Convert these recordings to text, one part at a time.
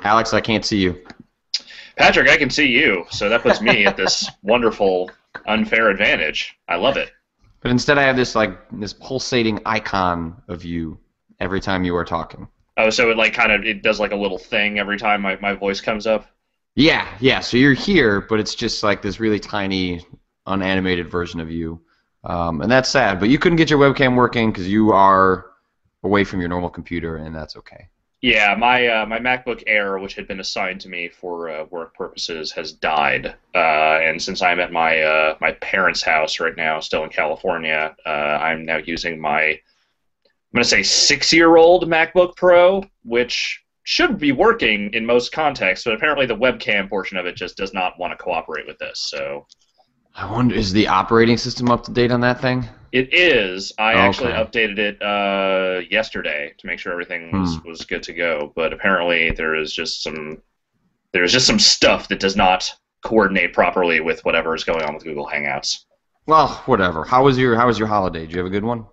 Alex, I can't see you. Patrick, I can see you, so that puts me at this wonderful, unfair advantage. I love it. But instead, I have this pulsating icon of you every time you are talking. Oh, so it like kind of it does like a little thing every time my voice comes up. Yeah, yeah. So you're here, but it's just like this really tiny, unanimated version of you, and that's sad. But you couldn't get your webcam working because you are away from your normal computer, and that's okay. Yeah, my MacBook Air, which had been assigned to me for work purposes, has died. And since I'm at my parents' house right now, still in California, I'm now using I'm going to say 6-year-old MacBook Pro, which should be working in most contexts, but apparently the webcam portion of it just does not want to cooperate with this. So I wonder, is the operating system up to date on that thing? it is. I actually Okay. updated it yesterday to make sure everything was Hmm. was good to go. But apparently there is just some stuff that does not coordinate properly with whatever is going on with Google Hangouts. Well, whatever. How was your holiday? Did you have a good one?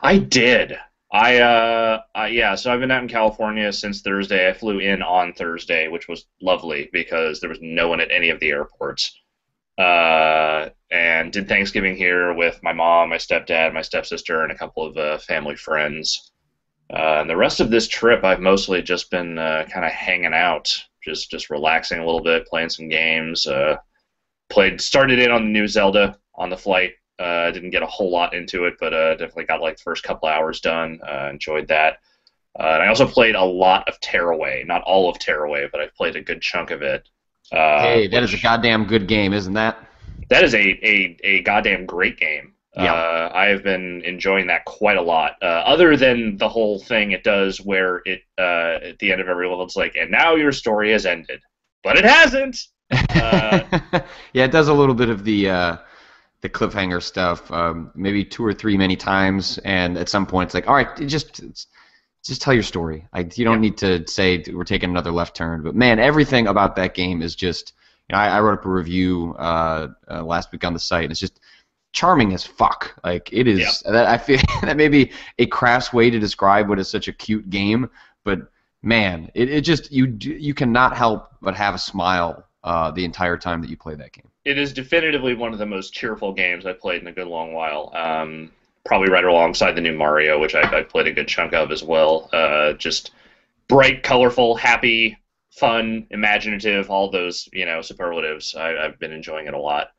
I did. Yeah, so I've been out in California since Thursday. I flew in on Thursday, which was lovely because there was no one at any of the airports. And did Thanksgiving here with my mom, my stepdad, my stepsister, and a couple of family friends. And the rest of this trip, I've mostly just been kind of hanging out, just relaxing a little bit, playing some games. Started in on the new Zelda on the flight. Didn't get a whole lot into it, but definitely got like the first couple hours done. Enjoyed that. And I also played a lot of Tearaway, not all of Tearaway, but I've played a good chunk of it. Hey, that is a Which goddamn good game, isn't that? that is a goddamn great game. Yeah. I have been enjoying that quite a lot. Other than the whole thing it does where it at the end of every level it's like, and now your story has ended, but it hasn't. Uh, Yeah, it does a little bit of the cliffhanger stuff, maybe two or three many times, and at some point it's like, all right, just tell your story. You yeah, don't need to say we're taking another left turn. But man, everything about that game is just. I wrote up a review last week on the site, and it's just charming as fuck. Like it yeah. is. That I feel that may be a crass way to describe what is such a cute game, but man, it just you cannot help but have a smile the entire time that you play that game. It is definitively one of the most cheerful games I've played in a good long while. Probably right alongside the new Mario, which I've played a good chunk of as well. Just bright, colorful, happy, fun, imaginative, all those superlatives. I've been enjoying it a lot.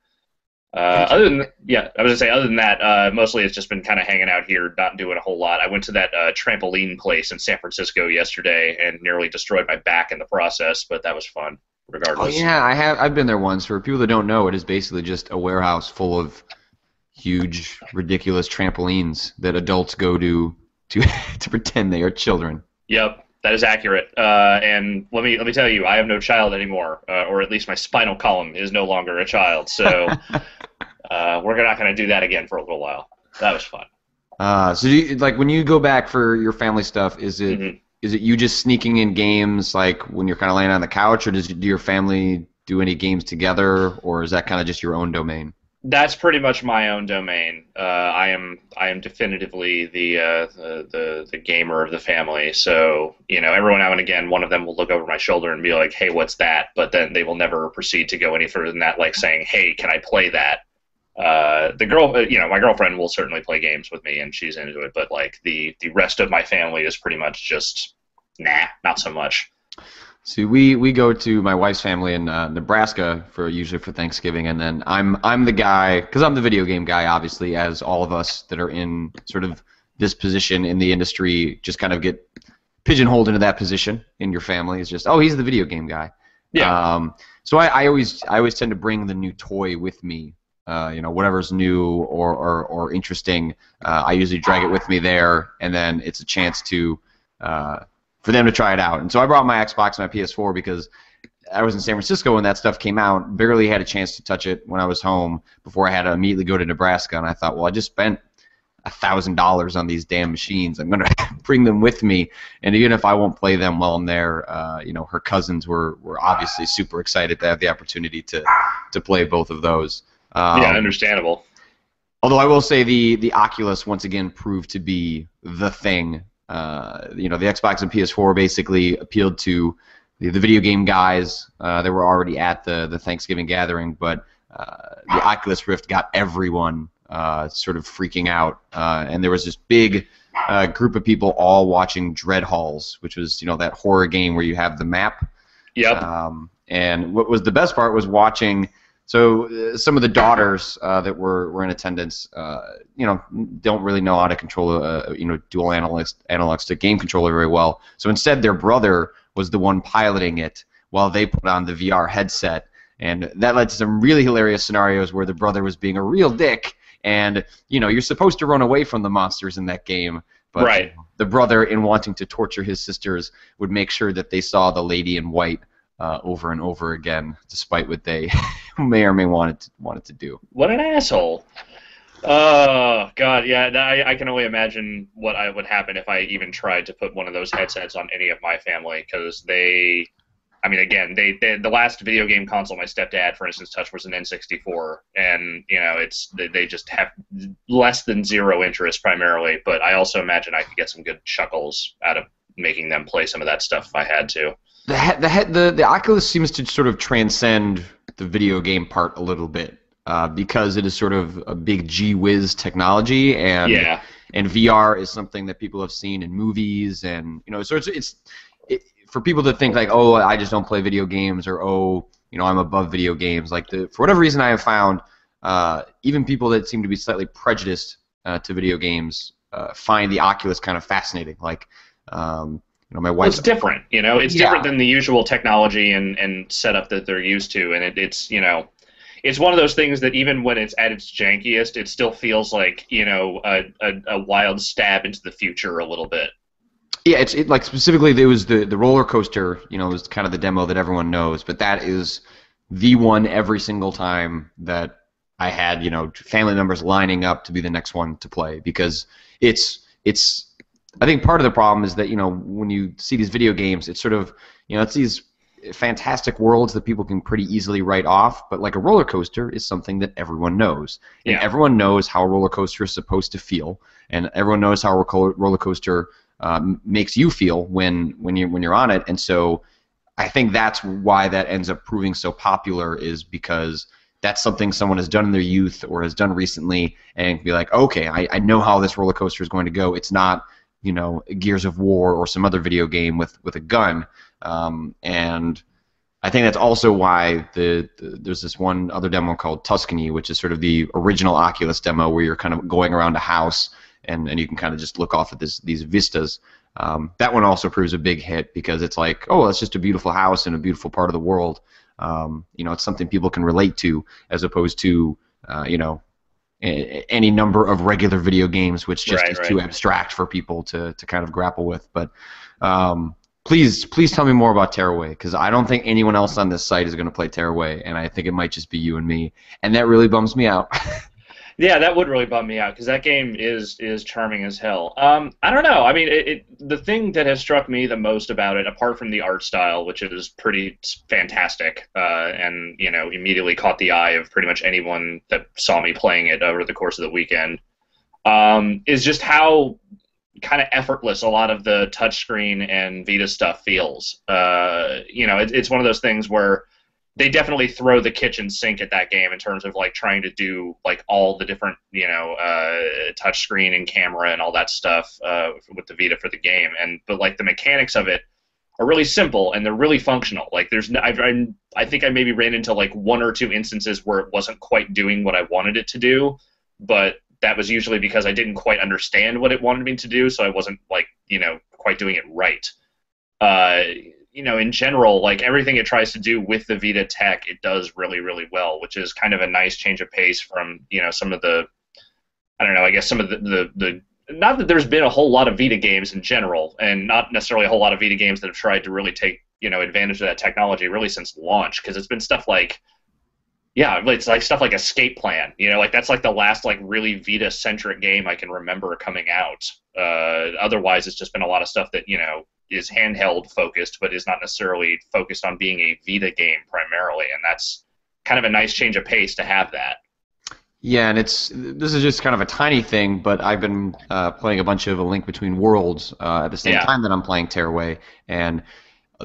Other than yeah, I was gonna say other than that, mostly it's just been kind of hanging out here, not doing a whole lot. I went to that trampoline place in San Francisco yesterday and nearly destroyed my back in the process, but that was fun Oh regardless. yeah, I've been there once. For people that don't know, it is basically just a warehouse full of huge, ridiculous trampolines that adults go to to pretend they are children. Yep, that is accurate. And let me tell you, I have no child anymore, or at least my spinal column is no longer a child. So we're not going to do that again for a little while. That was fun. So like when you go back for your family stuff, is it hmm is it you just sneaking in games like when you're kind of laying on the couch, or do your family do any games together, or is that kind of just your own domain? That's pretty much my own domain. I am definitively the gamer of the family. So every now and again, one of them will look over my shoulder and be like, "Hey, what's that?" But then they will never proceed to go any further than that, like saying, "Hey, can I play that?" My girlfriend will certainly play games with me, and she's into it. But like the rest of my family is pretty much just nah, not so much. See, we go to my wife's family in Nebraska for usually for Thanksgiving, and then I'm the guy because I'm the video game guy, obviously, as all of us that are in sort of this position in the industry just kind of get pigeonholed into that position in your family. It's just, oh, he's the video game guy. Yeah, So I always tend to bring the new toy with me. Whatever's new or interesting, I usually drag it with me there, and then it's a chance to for them to try it out. And so I brought my Xbox and my PS4 because I was in San Francisco when that stuff came out. Barely had a chance to touch it when I was home before I had to immediately go to Nebraska. And I thought, well, I just spent $1,000 on these damn machines. I'm gonna bring them with me, and even if I won't play them while I'm there, her cousins were obviously super excited to have the opportunity to play both of those. yeah, Um, understandable. Although I will say the Oculus once again proved to be the thing. The Xbox and PS4 basically appealed to the video game guys that were already at the Thanksgiving gathering, but the Oculus Rift got everyone sort of freaking out, and there was this big group of people all watching Dread Halls, which was that horror game where you have the map. Yep. And what was the best part was watching. So some of the daughters that were in attendance, don't really know how to control a dual analog stick game controller very well. So instead, their brother was the one piloting it while they put on the VR headset, and that led to some really hilarious scenarios where the brother was being a real dick, and you're supposed to run away from the monsters in that game, but right. The brother, in wanting to torture his sisters, would make sure that they saw the lady in white over and over again, despite what they may or may wanted to do. What an asshole! Oh God, yeah. I can only imagine what would happen if I even tried to put one of those headsets on any of my family, because the last video game console my stepdad, for instance, touched was an N64, and they just have less than zero interest primarily. But I also imagine I could get some good chuckles out of making them play some of that stuff if I had to. The Oculus seems to sort of transcend the video game part a little bit because it is sort of a big gee whiz technology, and VR is something that people have seen in movies, and so it's for people to think like, oh, I just don't play video games, or I'm above video games. Like for whatever reason, I have found even people that seem to be slightly prejudiced to video games find the Oculus kind of fascinating. Like. My wife. It's different, It's different than the usual technology and setup that they're used to, and it's it's one of those things that even when it's at its jankiest, it still feels like a wild stab into the future a little bit. Yeah, it's like specifically there was the roller coaster, was kind of the demo that everyone knows, but that is the one every single time that I had family members lining up to be the next one to play, because it's. I think part of the problem is that when you see these video games, it's sort of it's these fantastic worlds that people can pretty easily write off, but like a roller coaster is something that everyone knows, and everyone knows how a roller coaster is supposed to feel, and everyone knows how a roller coaster makes you feel when you're on it, and so I think that's why that ends up proving so popular, is because that's something someone has done in their youth or has done recently, and be like, okay, I know how this roller coaster is going to go. It's not Gears of War or some other video game with a gun, and I think that's also why there's this one other demo called Tuscany, which is sort of the original Oculus demo where you're kind of going around a house and you can kind of just look off at these vistas. That one also proves a big hit because it's like, oh, it's just a beautiful house in a beautiful part of the world. It's something people can relate to, as opposed to any number of regular video games, which just is too abstract for people to kind of grapple with. But please tell me more about Tearaway, because I don't think anyone else on this site is going to play Tearaway, and I think it might just be you and me, and that really bums me out. Yeah, that would really bum me out, because that game is charming as hell. I don't know. I mean, the thing that has struck me the most about it, apart from the art style, which is pretty fantastic, and immediately caught the eye of pretty much anyone that saw me playing it over the course of the weekend, is just how kind of effortless a lot of the touchscreen and Vita stuff feels. It's one of those things where they definitely throw the kitchen sink at that game in terms of like trying to do like all the different touchscreen and camera and all that stuff with the Vita for the game, but like the mechanics of it are really simple and they're really functional. Like I think I maybe ran into like one or two instances where it wasn't quite doing what I wanted it to do, but that was usually because I didn't quite understand what it wanted me to do, so I wasn't like quite doing it right. In general, like everything it tries to do with the Vita tech, it does really, really well, which is kind of a nice change of pace from, some of the, I don't know, I guess some of the not that there's been a whole lot of Vita games in general, and not necessarily a whole lot of Vita games that have tried to really take, advantage of that technology really since launch, because it's been stuff like, it's like stuff like Escape Plan, like that's like the last like really Vita-centric game I can remember coming out. Otherwise, it's just been a lot of stuff that, is handheld focused, but is not necessarily focused on being a Vita game primarily, and that's kind of a nice change of pace to have that. Yeah, and this is just kind of a tiny thing, but I've been playing a bunch of A Link Between Worlds at the same time that I'm playing Tearaway, and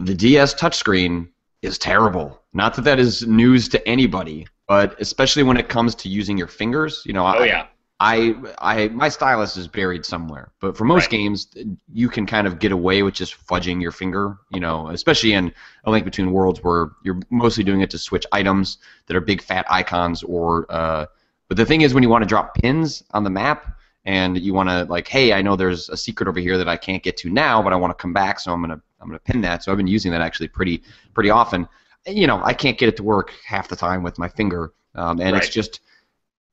the DS touchscreen is terrible. Not that that is news to anybody, but especially when it comes to using your fingers. You know, Oh yeah. my stylus is buried somewhere. But for most games, you can kind of get away with just fudging your finger. You know, especially in A Link Between Worlds, where you're mostly doing it to switch items that are big fat icons. Or, but the thing is, when you want to drop pins on the map, and you want to like, hey, I know there's a secret over here that I can't get to now, but I want to come back, so I'm gonna pin that. So I've been using that actually pretty often. You know, I can't get it to work half the time with my finger, and it's just.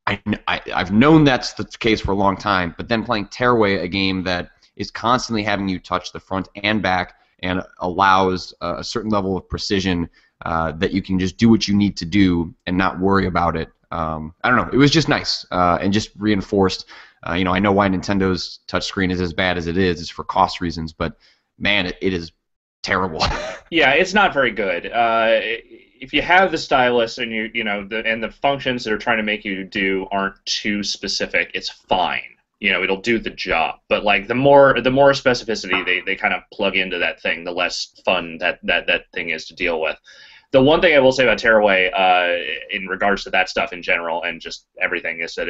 I've known that's the case for a long time, but then playing Tearaway, a game that is constantly having you touch the front and back and allows a certain level of precision that you can just do what you need to do and not worry about it. I don't know. It was just nice and just reinforced. You know, I know why Nintendo's touchscreen is as bad as it is. It's for cost reasons, but man, it is terrible. Yeah, it's not very good. If you have the stylus and the functions that are trying to make you do aren't too specific, it's fine. You know, it'll do the job. But like the more specificity they kind of plug into that thing, the less fun that thing is to deal with. The one thing I will say about Tearaway, in regards to that stuff in general and just everything, is that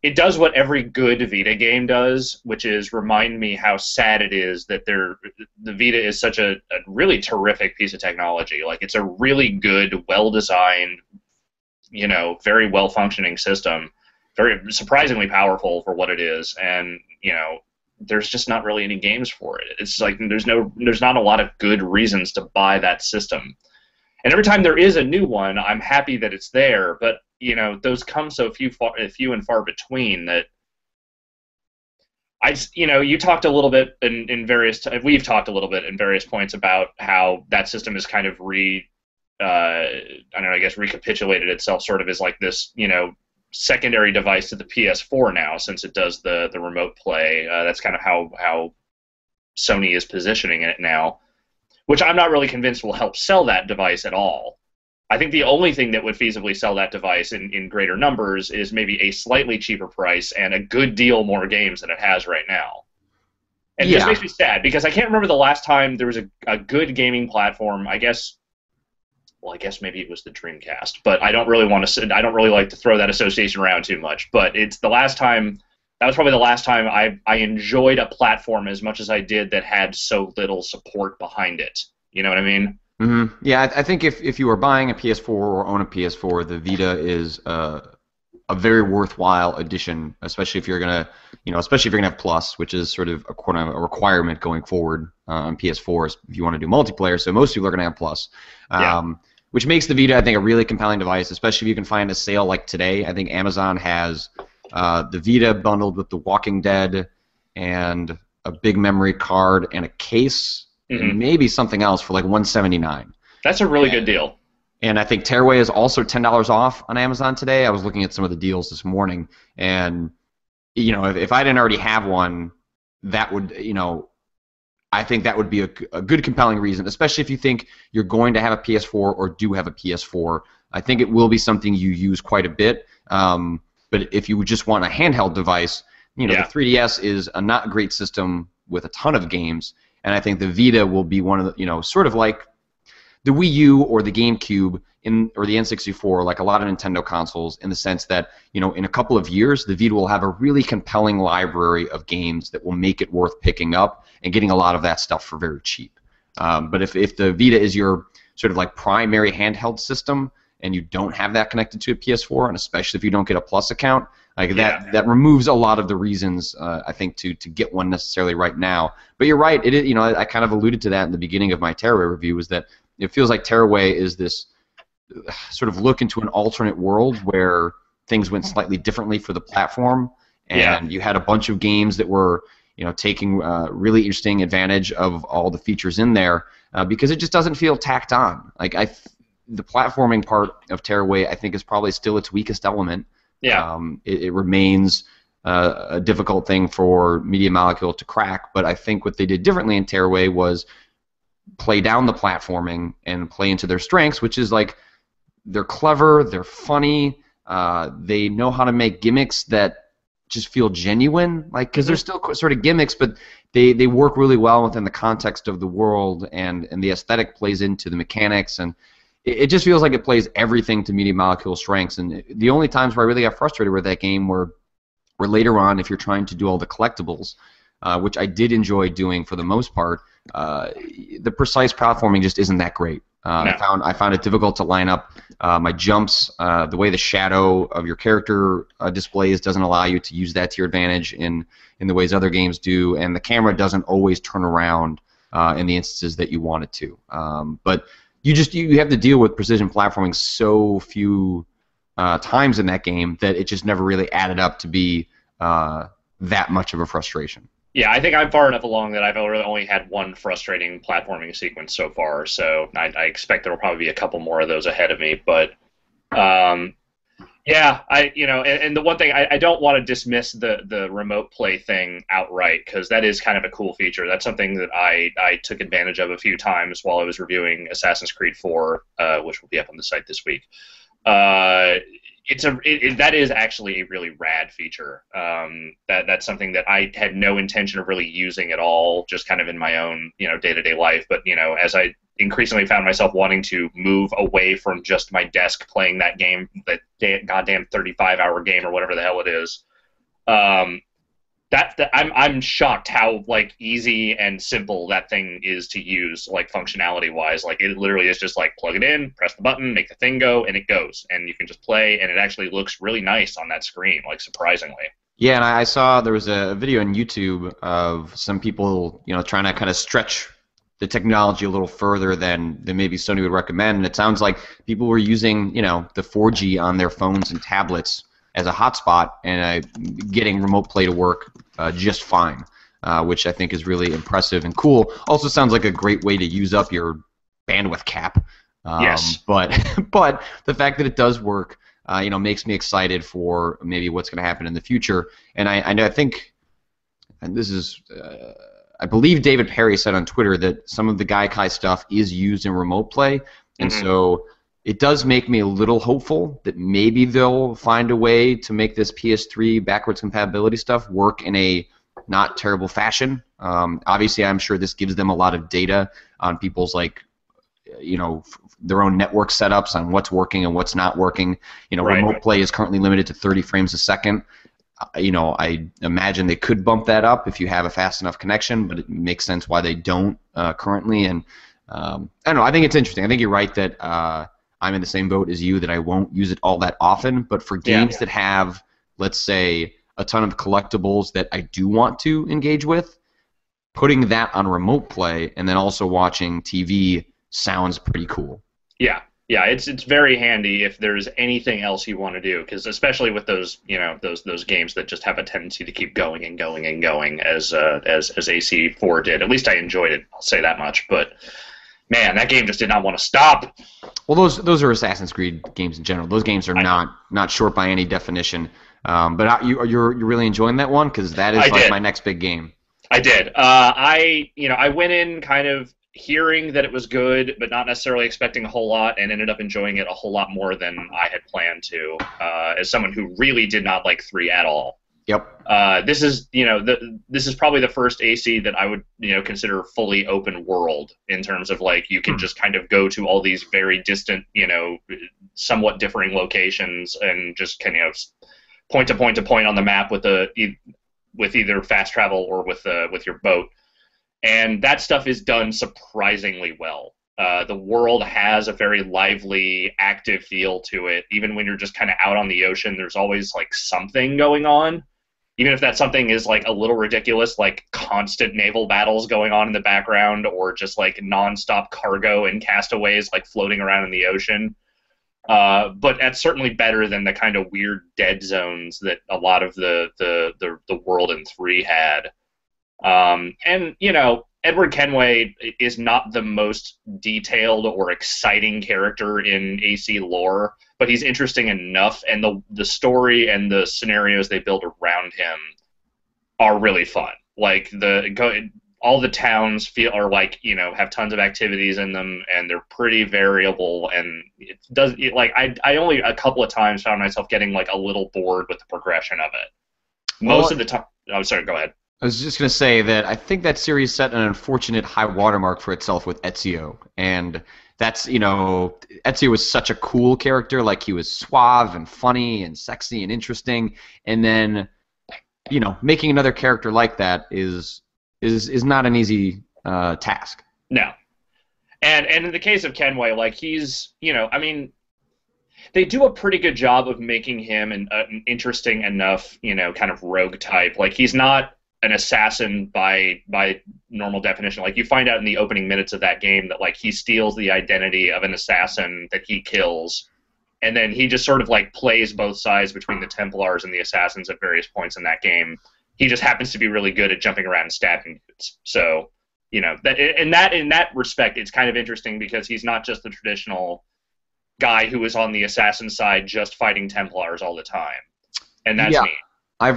it does what every good Vita game does, which is remind me how sad it is that the Vita is such a really terrific piece of technology. Like, it's a really good, well-designed, you know, very well-functioning system, very surprisingly powerful for what it is, and, you know, there's just not really any games for it. It's like there's not a lot of good reasons to buy that system. And every time there is a new one, I'm happy that it's there, but you know, those come so few and far between that you talked a little bit we've talked a little bit in various points about how that system is kind of recapitulated itself sort of as like this, you know, secondary device to the PS4 now, since it does the remote play. That's kind of how Sony is positioning it now, which I'm not really convinced will help sell that device at all. I think the only thing that would feasibly sell that device in greater numbers is maybe a slightly cheaper price and a good deal more games than it has right now. And this makes me sad, because I can't remember the last time there was a good gaming platform. I guess maybe it was the Dreamcast, but I don't really like to throw that association around too much. But that was probably the last time I enjoyed a platform as much as I did that had so little support behind it. You know what I mean? Mm-hmm. Yeah, I think if you are buying a PS4 or own a PS4, the Vita is a very worthwhile addition, especially if you're gonna have Plus, which is sort of a requirement going forward on PS4s if you want to do multiplayer. So most people are gonna have Plus, which makes the Vita, I think, a really compelling device, especially if you can find a sale like today. I think Amazon has the Vita bundled with The Walking Dead and a big memory card and a case. And maybe something else for like $179. That's a really good deal. And I think Tearaway is also $10 off on Amazon today. I was looking at some of the deals this morning, and you know, if I didn't already have one, that would, you know, I think that would be a good compelling reason, especially if you think you're going to have a PS4 or do have a PS4. I think it will be something you use quite a bit. But if you just want a handheld device, you know, the 3DS is a not great system with a ton of games. And I think the Vita will be one of the, you know, sort of like the Wii U or the GameCube or the N64, like a lot of Nintendo consoles, in the sense that, you know, in a couple of years, the Vita will have a really compelling library of games that will make it worth picking up and getting a lot of that stuff for very cheap. But if the Vita is your sort of like primary handheld system and you don't have that connected to a PS4, and especially if you don't get a Plus account, like that removes a lot of the reasons, I think, to get one necessarily right now. But you're right. It is, you know, I kind of alluded to that in the beginning of my Tearaway review, is that it feels like Tearaway is this sort of look into an alternate world where things went slightly differently for the platform, and you had a bunch of games that were, you know, taking really interesting advantage of all the features in there, because it just doesn't feel tacked on. Like the platforming part of Tearaway, I think, is probably still its weakest element. Yeah. It remains a difficult thing for Media Molecule to crack, but I think what they did differently in Tearaway was play down the platforming and play into their strengths, which is like they're clever, they're funny, they know how to make gimmicks that just feel genuine, like, because they're still sort of gimmicks, but they work really well within the context of the world, and the aesthetic plays into the mechanics, and it just feels like it plays everything to Media Molecule's strengths. And the only times where I really got frustrated with that game were later on, if you're trying to do all the collectibles, which I did enjoy doing for the most part. The precise platforming just isn't that great. No. I found it difficult to line up my jumps. The way the shadow of your character displays doesn't allow you to use that to your advantage in the ways other games do, and the camera doesn't always turn around in the instances that you want it to. But you have to deal with precision platforming so few times in that game that it just never really added up to be that much of a frustration. Yeah, I think I'm far enough along that I've really only had one frustrating platforming sequence so far, so I expect there will probably be a couple more of those ahead of me. But yeah, and the one thing I don't want to dismiss the remote play thing outright, because that is kind of a cool feature. That's something that I took advantage of a few times while I was reviewing Assassin's Creed 4, which will be up on the site this week. That is actually a really rad feature. That's something that I had no intention of really using at all, just kind of in my own day-to-day life. But as I increasingly found myself wanting to move away from just my desk playing that game, that goddamn 35-hour game or whatever the hell it is, I'm shocked how easy and simple that thing is to use, functionality wise. It literally is just plug it in, press the button, make the thing go, and it goes, and you can just play, and it actually looks really nice on that screen, surprisingly. Yeah, and I saw there was a video on YouTube of some people trying to kind of stretch the technology a little further than maybe Sony would recommend, and it sounds like people were using the 4G on their phones and tablets as a hotspot and getting remote play to work just fine, which I think is really impressive and cool. Also sounds like a great way to use up your bandwidth cap. Yes. But the fact that it does work, makes me excited for maybe what's going to happen in the future. And I think, and this is, I believe David Perry said on Twitter that some of the Gaikai stuff is used in remote play, and so it does make me a little hopeful that maybe they'll find a way to make this PS3 backwards compatibility stuff work in a not terrible fashion. Obviously, I'm sure this gives them a lot of data on people's their own network setups on what's working and what's not working. Right. Remote play is currently limited to 30 frames a second. I imagine they could bump that up if you have a fast enough connection, but it makes sense why they don't currently. And I don't know. I think it's interesting. I think you're right that I'm in the same boat as you, that I won't use it all that often, but for games that have, let's say, a ton of collectibles that I do want to engage with, putting that on remote play and then also watching TV sounds pretty cool. Yeah, it's very handy if there's anything else you want to do, because especially with those those games that just have a tendency to keep going and going and going, as AC4 did. At least I enjoyed it, I'll say that much, but man, that game just did not want to stop. Well, those are Assassin's Creed games in general. Those games are not short by any definition. But you're really enjoying that one, because that is my next big game. I did. I went in kind of hearing that it was good, but not necessarily expecting a whole lot, and ended up enjoying it a whole lot more than I had planned to. As someone who really did not like 3 at all. Yep. This is this is probably the first AC that I would consider fully open world, in terms of you can just kind of go to all these very distant somewhat differing locations and just kind of point to point to point on the map with either fast travel or with your boat, and that stuff is done surprisingly well. The world has a very lively, active feel to it. Even when you're just kind of out on the ocean, there's always something going on. Even if that something is a little ridiculous, constant naval battles going on in the background, or just nonstop cargo and castaways floating around in the ocean. But that's certainly better than the kind of weird dead zones that a lot of the world in 3 had. And Edward Kenway is not the most detailed or exciting character in AC lore, but he's interesting enough, and the story and the scenarios they build around him are really fun. All the towns have tons of activities in them, and they're pretty variable, and I only a couple of times found myself getting a little bored with the progression of it. Most of the time. I'm sorry, go ahead. I was just going to say that I think that series set an unfortunate high watermark for itself with Ezio. And that's, Ezio was such a cool character. Like, he was suave and funny and sexy and interesting. And then, making another character like that is not an easy task. No. And in the case of Kenway, like, he's, they do a pretty good job of making him an interesting enough, kind of rogue type. Like, he's not an assassin by normal definition. Like, you find out in the opening minutes of that game that, like, he steals the identity of an assassin that he kills, and then he just sort of, like, plays both sides between the Templars and the assassins at various points in that game. He just happens to be really good at jumping around and stabbing dudes. So, that in that respect, it's kind of interesting because he's not just the traditional guy who is on the assassin side just fighting Templars all the time, and that's me. I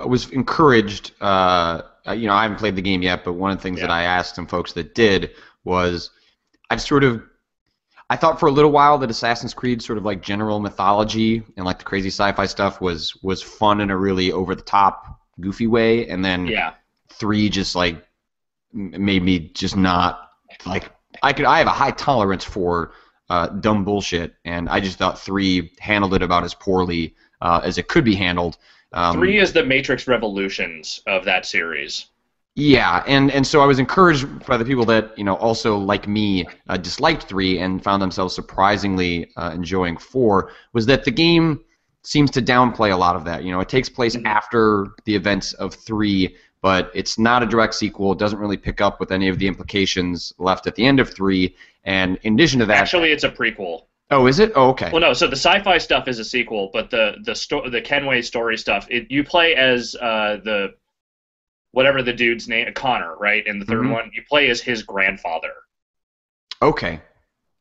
was encouraged. I haven't played the game yet, but one of the things that I asked some folks that did was, I thought for a little while that Assassin's Creed sort of like general mythology and like the crazy sci-fi stuff was fun in a really over the top, goofy way, and then 3 just like made me just not like I have a high tolerance for dumb bullshit, and I just thought 3 handled it about as poorly as it could be handled. 3 is the Matrix Revolutions of that series. Yeah, and so I was encouraged by the people that also like me disliked 3 and found themselves surprisingly enjoying 4, was that the game seems to downplay a lot of that. It takes place after the events of 3, but it's not a direct sequel. It doesn't really pick up with any of the implications left at the end of 3. And in addition to that, actually, it's a prequel. Oh, is it? Oh, okay. Well, no. So the sci-fi stuff is a sequel, but the Kenway story stuff, you play as whatever the dude's name, Connor, right? In the third one, you play as his grandfather. Okay.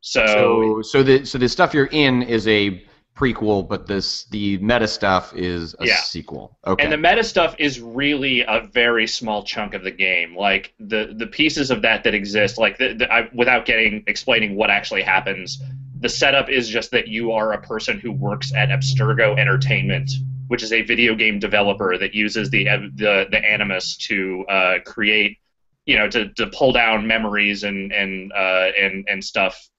So the stuff you're in is a prequel, but the meta stuff is a sequel. Okay. And the meta stuff is really a very small chunk of the game. Like the pieces of that exist, like without explaining what actually happens. The setup is just that you are a person who works at Abstergo Entertainment, which is a video game developer that uses the Animus to create, to pull down memories and stuff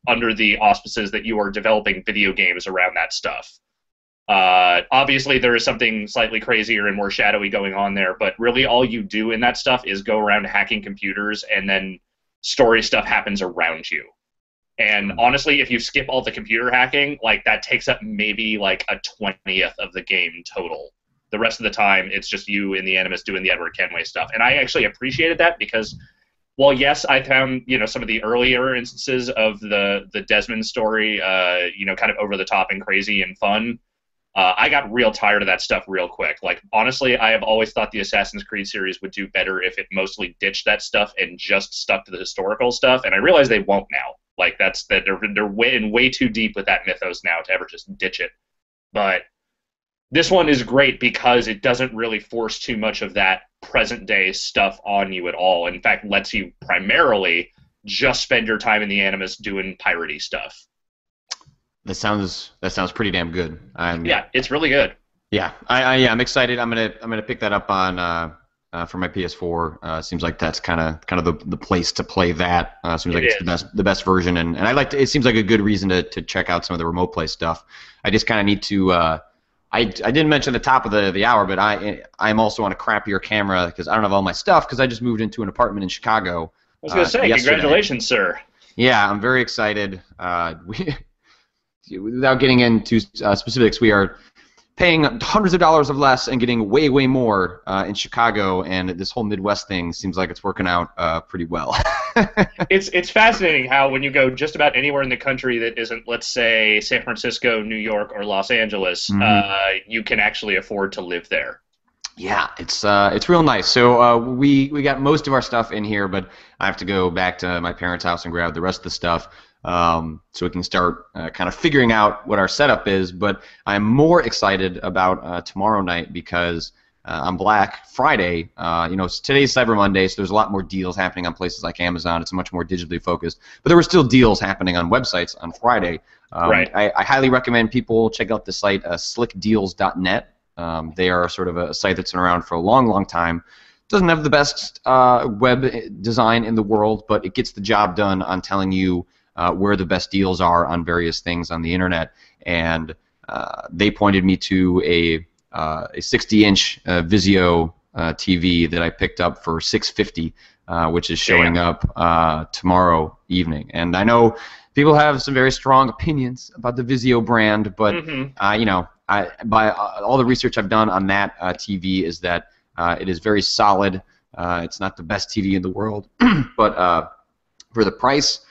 under the auspices that you are developing video games around that stuff. Obviously, there is something slightly crazier and more shadowy going on there, but really all you do in that stuff is go around hacking computers, and then story stuff happens around you. And honestly, if you skip all the computer hacking, like, that takes up maybe like a 20th of the game total. The rest of the time, it's just you and the Animus doing the Edward Kenway stuff. And I actually appreciated that because, well, yes, I found, some of the earlier instances of the Desmond story, kind of over the top and crazy and fun. I got real tired of that stuff real quick. Like, honestly, I have always thought the Assassin's Creed series would do better if it mostly ditched that stuff and just stuck to the historical stuff. And I realize they won't now. Like, they're way too deep with that mythos now to ever just ditch it. But this one is great because it doesn't really force too much of that present-day stuff on you at all. In fact, lets you primarily just spend your time in the Animus doing piratey stuff. That sounds pretty damn good. Yeah, it's really good. Yeah, I'm excited. I'm gonna pick that up on for my PS4. Seems like that's kind of the place to play that. Seems like it's the best version, and I like to, it seems like a good reason to check out some of the remote play stuff. I just kind of need to. I didn't mention at the top of the hour, but I'm also on a crappier camera because I don't have all my stuff because I just moved into an apartment in Chicago. I was gonna say, yesterday. Congratulations, sir. Yeah, I'm very excited. Without getting into specifics, we are paying hundreds of dollars of less and getting way more in Chicago, and this whole Midwest thing seems like it's working out pretty well. It's fascinating how when you go just about anywhere in the country that isn't, let's say, San Francisco, New York, or Los Angeles, you can actually afford to live there. Yeah, it's real nice. So we got most of our stuff in here, but I have to go back to my parents' house and grab the rest of the stuff. So we can start kind of figuring out what our setup is, but I'm more excited about tomorrow night because on Black Friday, today's Cyber Monday, so there's a lot more deals happening on places like Amazon. It's much more digitally focused, but there were still deals happening on websites on Friday. Right. I highly recommend people check out the site slickdeals.net. They are sort of a site that's been around for a long, long time. Doesn't have the best web design in the world, but it gets the job done on telling you where the best deals are on various things on the internet. And they pointed me to a 60-inch Vizio TV that I picked up for $650, which is showing up tomorrow evening. And I know people have some very strong opinions about the Vizio brand, but you know, by all the research I've done on that TV is that it is very solid. It's not the best TV in the world, but for the price,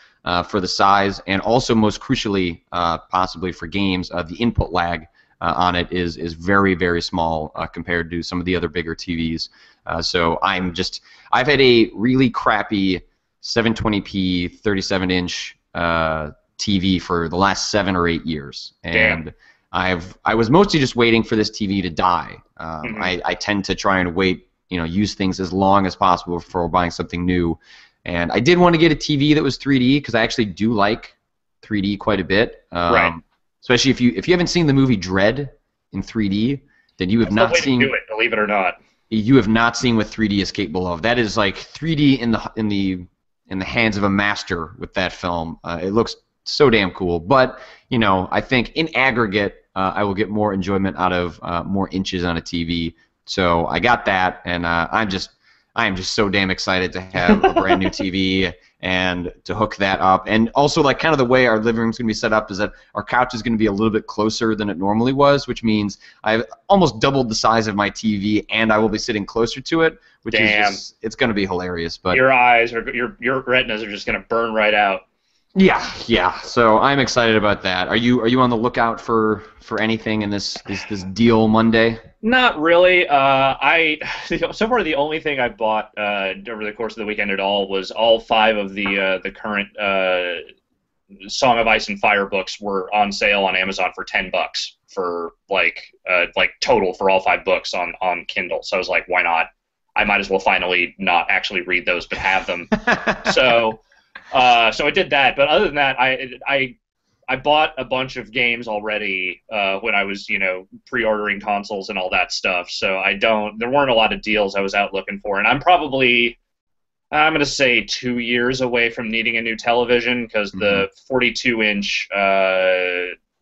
for the size, and also most crucially, possibly for games, the input lag on it is very, very small compared to some of the other bigger TVs. So I've had a really crappy 720p 37-inch TV for the last 7 or 8 years, and I was mostly just waiting for this TV to die. I tend to try and wait, use things as long as possible before buying something new. And I did want to get a TV that was 3D because I actually do like 3D quite a bit. Right. Especially if you haven't seen the movie Dread in 3D, then you have not seen. Do it, believe it or not. You have not seen what 3D is capable of. That is like 3D in the hands of a master with that film. It looks so damn cool. But I think in aggregate, I will get more enjoyment out of more inches on a TV. So I got that, and I am just so damn excited to have a brand new TV and to hook that up. And also, like, kind of the way our living room is going to be set up is that our couch is going to be a little bit closer than it normally was, which means I've almost doubled the size of my TV, and I will be sitting closer to it, which is it's going to be hilarious. But your eyes or your retinas are just going to burn right out. Yeah. So I'm excited about that. Are you on the lookout for anything in this deal Monday? Not really. So far the only thing I bought over the course of the weekend at all was all 5 of the current Song of Ice and Fire books were on sale on Amazon for $10 for like total for all 5 books on Kindle. So I was like, why not? I might as well finally not actually read those but have them. So I did that, but other than that, I bought a bunch of games already when I was pre-ordering consoles and all that stuff. So there weren't a lot of deals I was out looking for, and I'm going to say 2 years away from needing a new television because the 42-inch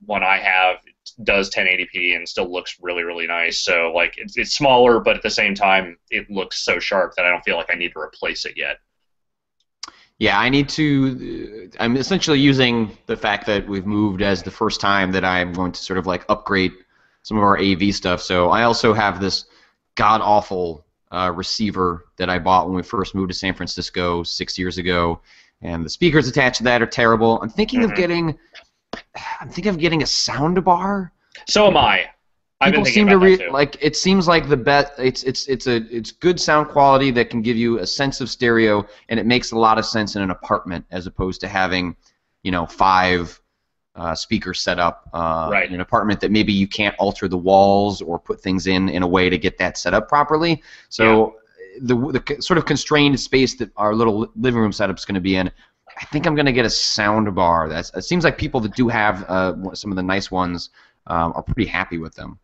one I have does 1080p and still looks really, really nice. So like it's smaller, but at the same time it looks so sharp that I don't feel like I need to replace it yet. Yeah, I'm essentially using the fact that we've moved as the first time that I'm going to sort of like upgrade some of our AV stuff. So I also have this god-awful receiver that I bought when we first moved to San Francisco 6 years ago, and the speakers attached to that are terrible. I'm thinking of getting a sound bar. So am I. People seem to like. It seems like the best. It's good sound quality that can give you a sense of stereo, and it makes a lot of sense in an apartment as opposed to having, 5 speakers set up in an apartment that maybe you can't alter the walls or put things in a way to get that set up properly. So the sort of constrained space that our little living room setup is going to be in, I think I'm going to get a sound bar. It seems like people that do have some of the nice ones are pretty happy with them.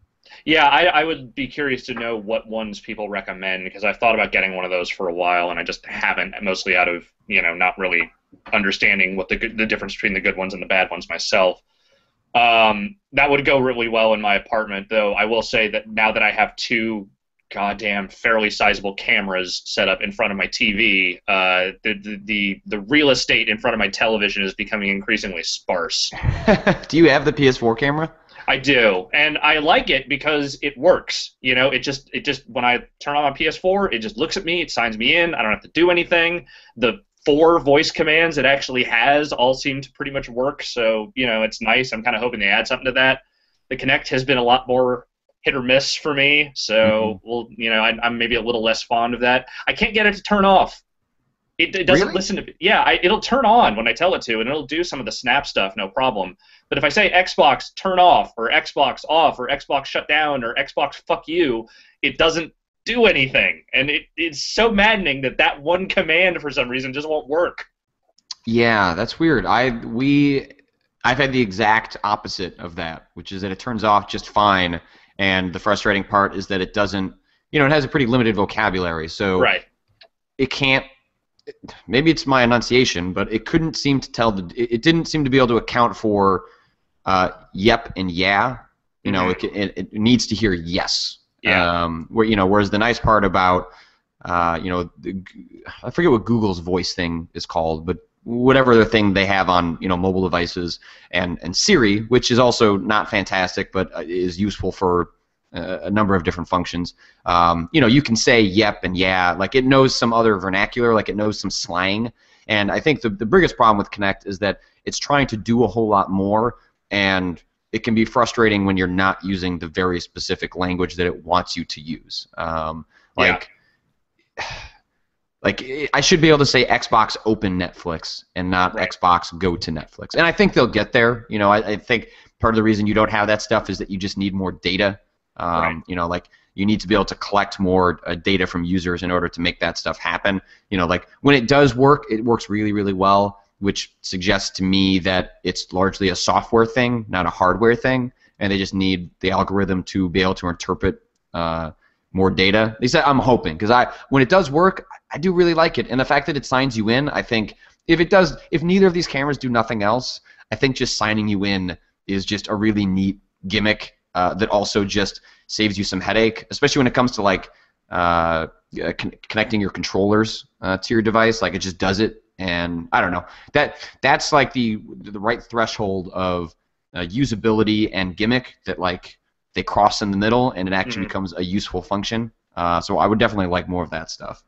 Yeah, I would be curious to know what ones people recommend because I've thought about getting one of those for a while and I just haven't, mostly out of not really understanding what the difference between the good ones and the bad ones myself. That would go really well in my apartment, though. I will say that now that I have 2 goddamn fairly sizable cameras set up in front of my TV, the real estate in front of my television is becoming increasingly sparse. Do you have the PS4 camera? I do, and I like it because it works. It just when I turn on my PS4, it just looks at me, it signs me in. I don't have to do anything. The 4 voice commands it actually has all seem to pretty much work, so it's nice. I'm kind of hoping they add something to that. The Kinect has been a lot more hit or miss for me, so I'm maybe a little less fond of that. I can't get it to turn off. It doesn't listen to. Yeah, it'll turn on when I tell it to, and it'll do some of the snap stuff, no problem. But if I say Xbox turn off, or Xbox off, or Xbox shut down, or Xbox fuck you, it doesn't do anything, and it's so maddening that one command for some reason just won't work. Yeah, that's weird. I've had the exact opposite of that, which is that it turns off just fine, and the frustrating part is that it doesn't, it has a pretty limited vocabulary, so Right. it can't. Maybe it's my enunciation, but it couldn't seem to tell it didn't seem to be able to account for yep and yeah. It needs to hear yes. Yeah. Whereas the nice part about I forget what Google's voice thing is called, but whatever the thing they have on mobile devices, and Siri, which is also not fantastic, but is useful for a number of different functions. You can say yep and yeah, like it knows some other vernacular, like it knows some slang. And I think the biggest problem with Kinect is that it's trying to do a whole lot more, and it can be frustrating when you're not using the very specific language that it wants you to use. Like I should be able to say Xbox open Netflix and not Xbox go to Netflix. And I think they'll get there. I think part of the reason you don't have that stuff is that you just need more data. Like you need to be able to collect more data from users in order to make that stuff happen. Like when it does work, it works really, really well, which suggests to me that it's largely a software thing, not a hardware thing, and they just need the algorithm to be able to interpret more data. At least I'm hoping, because when it does work, I do really like it, and the fact that it signs you in, I think if neither of these cameras do nothing else, I think just signing you in is just a really neat gimmick that also just saves you some headache, especially when it comes to like connecting your controllers to your device. Like it just does it, and I don't know, that's like the right threshold of usability and gimmick that like they cross in the middle, and it actually becomes a useful function. So I would definitely like more of that stuff.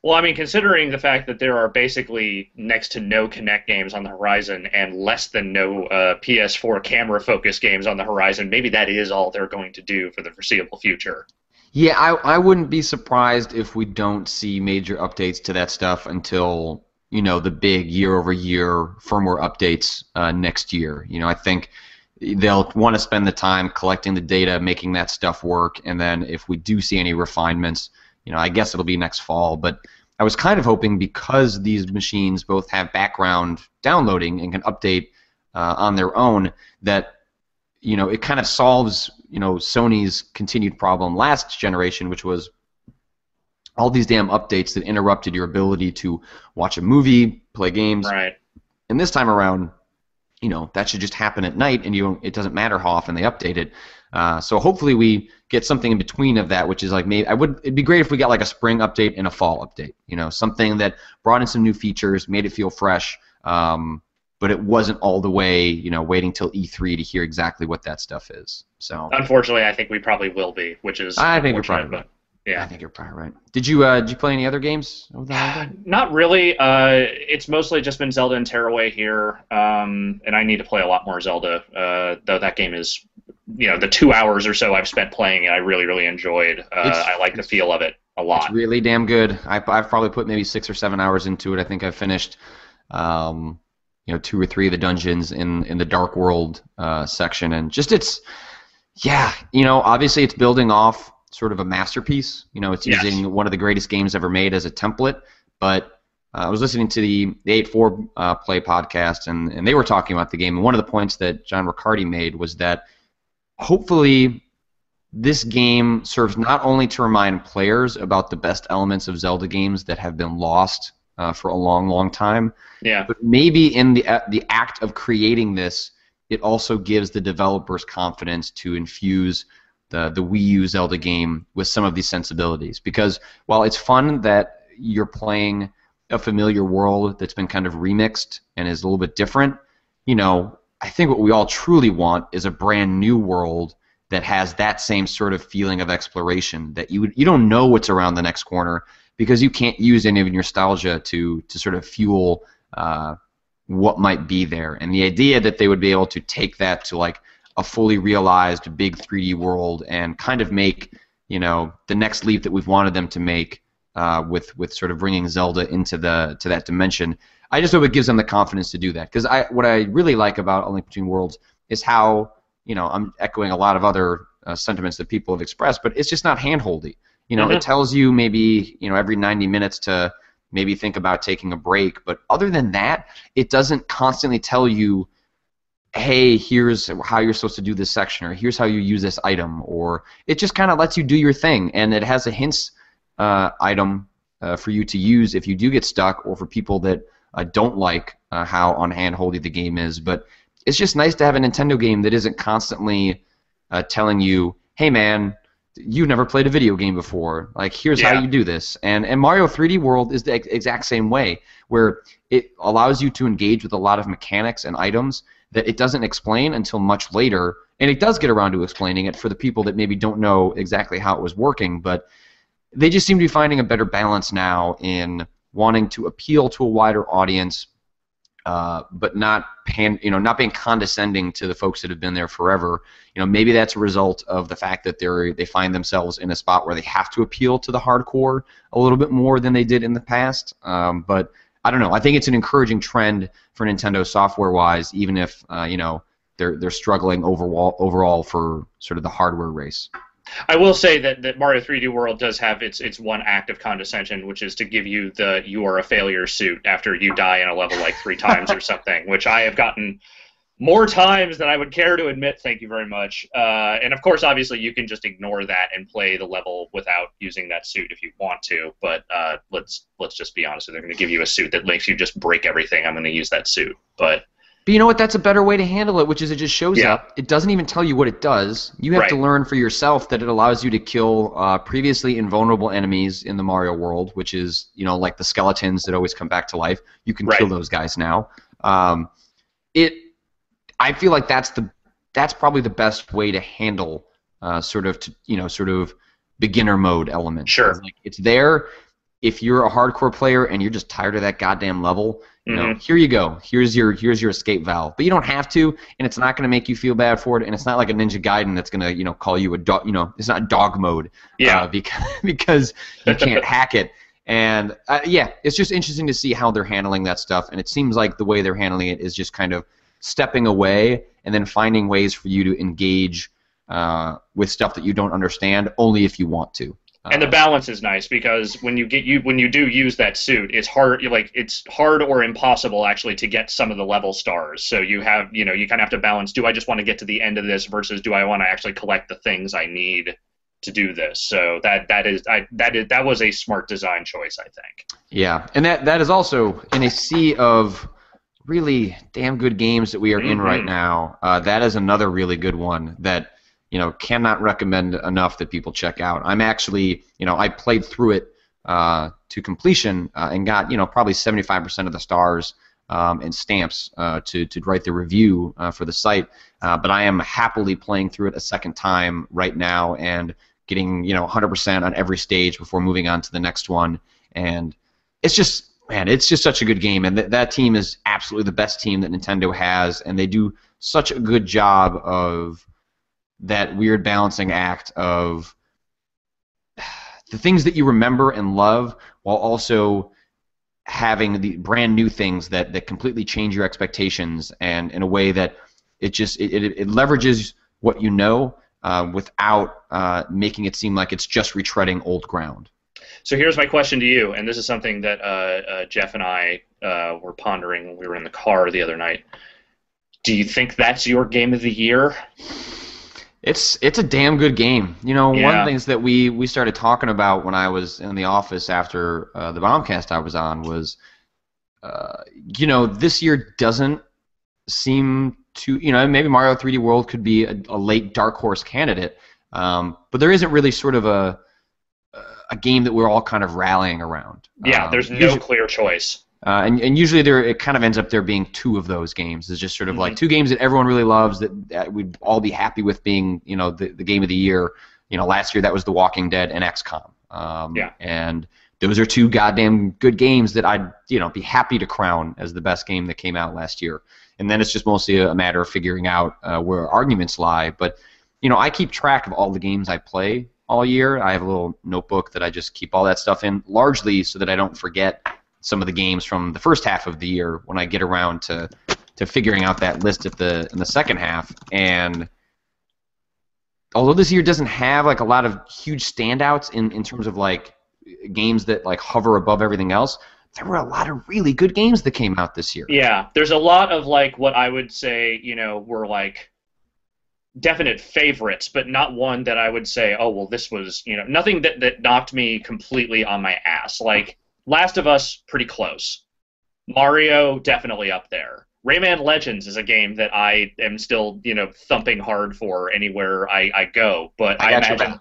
Well, I mean, considering the fact that there are basically next to no Kinect games on the horizon and less than no PS4 camera-focused games on the horizon, maybe that is all they're going to do for the foreseeable future. Yeah, I wouldn't be surprised if we don't see major updates to that stuff until, the big year-over-year firmware updates next year. I think they'll want to spend the time collecting the data, making that stuff work, and then if we do see any refinements, I guess it'll be next fall. But I was kind of hoping, because these machines both have background downloading and can update on their own, that it kind of solves Sony's continued problem last generation, which was all these damn updates that interrupted your ability to watch a movie, play games. Right. And this time around, that should just happen at night, and it doesn't matter how often they update it. So hopefully we get something in between of that, which is like it'd be great if we got like a spring update and a fall update. Something that brought in some new features, made it feel fresh, but it wasn't all the way, waiting till E3 to hear exactly what that stuff is. So unfortunately, I think we probably will be, which is I think you're probably right. Yeah. I think you're probably right. Did you play any other games? Not really. It's mostly just been Zelda and Tearaway here, and I need to play a lot more Zelda. Though that game is, the 2 hours or so I've spent playing it, I really, really enjoyed. I like the feel of it a lot. It's really damn good. I've probably put maybe 6 or 7 hours into it. I think I've finished, 2 or 3 of the dungeons in the Dark World section, and just obviously it's building off sort of a masterpiece. It's using one of the greatest games ever made as a template. But I was listening to the 8-4 Play podcast, and they were talking about the game. And one of the points that John Riccardi made was that hopefully this game serves not only to remind players about the best elements of Zelda games that have been lost for a long, long time, but maybe in the act of creating this, it also gives the developers confidence to infuse the Wii U Zelda game with some of these sensibilities. Because while it's fun that you're playing a familiar world that's been kind of remixed and is a little bit different, I think what we all truly want is a brand new world that has that same sort of feeling of exploration, that you don't know what's around the next corner because you can't use any of your nostalgia to sort of fuel what might be there. And the idea that they would be able to take that to like a fully realized big 3D world and kind of make, the next leap that we've wanted them to make with sort of bringing Zelda into that dimension. I just hope it gives them the confidence to do that. Because what I really like about A Link Between Worlds is how, I'm echoing a lot of other sentiments that people have expressed, but it's just not hand-holdy. It tells you maybe, every 90 minutes to maybe think about taking a break. But other than that, it doesn't constantly tell you, hey, here's how you're supposed to do this section, or here's how you use this item, or it just kind of lets you do your thing, and it has a hints item for you to use if you do get stuck, or for people that don't like how on hand-holdy the game is. But it's just nice to have a Nintendo game that isn't constantly telling you, hey man, you've never played a video game before. Like, here's how you do this. And Mario 3D World is the exact same way, where it allows you to engage with a lot of mechanics and items that it doesn't explain until much later. And it does get around to explaining it for the people that maybe don't know exactly how it was working. But they just seem to be finding a better balance now in wanting to appeal to a wider audience, but not being condescending to the folks that have been there forever. Maybe that's a result of the fact that they find themselves in a spot where they have to appeal to the hardcore a little bit more than they did in the past. But I don't know. I think it's an encouraging trend for Nintendo software-wise, even if they're struggling overall for sort of the hardware race. I will say that Mario 3D World does have its one act of condescension, which is to give you the "you are a failure" suit after you die in a level like 3 times or something, which I have gotten more times than I would care to admit. Thank you very much. And of course, obviously, you can just ignore that and play the level without using that suit if you want to. But let's just be honest. If they're going to give you a suit that makes you just break everything, I'm going to use that suit. But you know what? That's a better way to handle it, which is it just shows up. It doesn't even tell you what it does. You have to learn for yourself that it allows you to kill previously invulnerable enemies in the Mario world, which is, like the skeletons that always come back to life. You can kill those guys now. I feel like that's probably the best way to handle sort of beginner mode elements. Sure. Like, it's there. If you're a hardcore player and you're just tired of that goddamn level, here you go. Here's your escape valve. But you don't have to, and it's not going to make you feel bad for it, and it's not like a Ninja Gaiden that's going to call you a dog. It's not dog mode. Because you can't hack it. And it's just interesting to see how they're handling that stuff, and it seems like the way they're handling it is just kind of stepping away and then finding ways for you to engage with stuff that you don't understand only if you want to. And the balance is nice, because when you do use that suit, it's hard or impossible actually to get some of the level stars. So you kind of have to balance: do I just want to get to the end of this versus do I want to actually collect the things I need to do this? So that was a smart design choice, I think. Yeah, and that is also in a sea of really damn good games that we are in right now. That is another really good one that cannot recommend enough that people check out. I'm actually, I played through it to completion and got, probably 75% of the stars and stamps to write the review for the site. But I am happily playing through it a second time right now and getting, 100% on every stage before moving on to the next one. And it's just such a good game. And that team is absolutely the best team that Nintendo has, and they do such a good job of that weird balancing act of the things that you remember and love while also having the brand new things that completely change your expectations, and in a way that it leverages what you know without making it seem like it's just retreading old ground. So here's my question to you, and this is something that Jeff and I were pondering when we were in the car the other night. Do you think that's your game of the year? It's a damn good game. One of the things that we started talking about when I was in the office after the Bombcast I was on was, this year doesn't seem to, maybe Mario 3D World could be a late dark horse candidate, but there isn't really sort of a game that we're all kind of rallying around. Yeah, there's no clear choice. And usually it kind of ends up there being two of those games. It's just sort of like two games that everyone really loves that we'd all be happy with being, the game of the year. Last year that was The Walking Dead and XCOM. And those are two goddamn good games that I'd, be happy to crown as the best game that came out last year. And then it's just mostly a matter of figuring out where arguments lie. But, I keep track of all the games I play all year. I have a little notebook that I just keep all that stuff in, largely so that I don't forget some of the games from the first half of the year when I get around to figuring out that list in the second half. And although this year doesn't have like a lot of huge standouts in terms of like games that like hover above everything else, there were a lot of really good games that came out this year. Yeah, there's a lot of like what I would say, were like definite favorites, but not one that I would say, oh well, this was, nothing that knocked me completely on my ass. Like Last of Us, pretty close. Mario, definitely up there. Rayman Legends is a game that I am still, thumping hard for anywhere I go. But I imagine,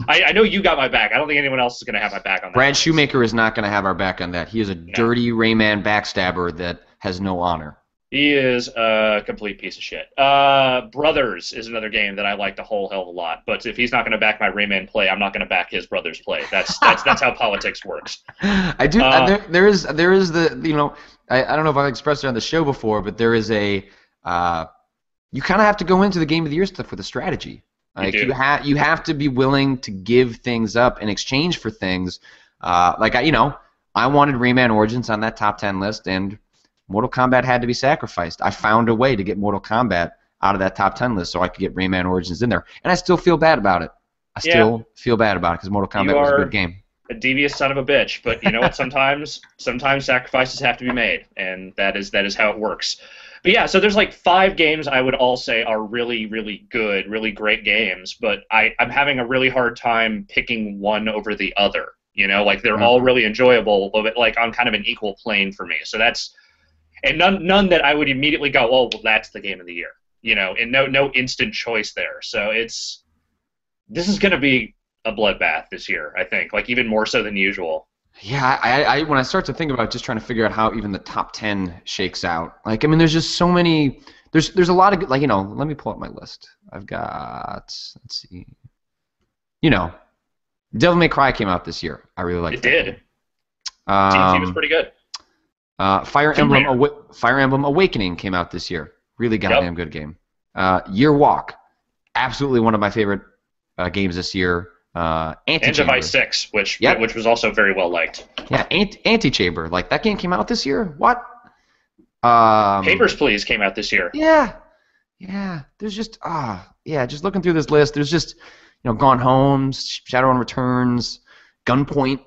I know you got my back. I don't think anyone else is going to have my back on that. Brad Shoemaker is not going to have our back on that. He is a dirty Rayman backstabber that has no honor. He is a complete piece of shit. Brothers is another game that I liked a whole hell of a lot. But if he's not going to back my Rayman play, I'm not going to back his brother's play. That's how politics works. I do. There is the I don't know if I've expressed it on the show before, but there is a you kind of have to go into the Game of the Year stuff with a strategy. Like you have to be willing to give things up in exchange for things. I wanted Rayman Origins on that top 10 list, and Mortal Kombat had to be sacrificed. I found a way to get Mortal Kombat out of that top 10 list so I could get Rayman Origins in there. And I still feel bad about it. I still feel bad about it because Mortal Kombat was a good game. A devious son of a bitch, but you know what? Sometimes sacrifices have to be made, and that is how it works. But yeah, so there's like 5 games I would all say are really, really good, really great games, but I'm having a really hard time picking one over the other. Like they're all really enjoyable, but like on kind of an equal plane for me. So that's... And none that I would immediately go, oh, well, that's the game of the year, and no instant choice there. So this is going to be a bloodbath this year, I think, like even more so than usual. Yeah, I when I start to think about just trying to figure out how even the top 10 shakes out, like, I mean, there's just so many, there's a lot of, like, let me pull up my list. I've got, let's see, Devil May Cry came out this year. I really liked it. It did. TNT was pretty good. Fire Emblem Awakening came out this year. Really goddamn good game. Year Walk, absolutely one of my favorite games this year. And Device 6, which was also very well liked. Yeah, Antichamber, like that game came out this year. What? Papers, Please came out this year. Yeah. There's just just looking through this list. There's just Gone Home, Shadowrun Returns, Gunpoint.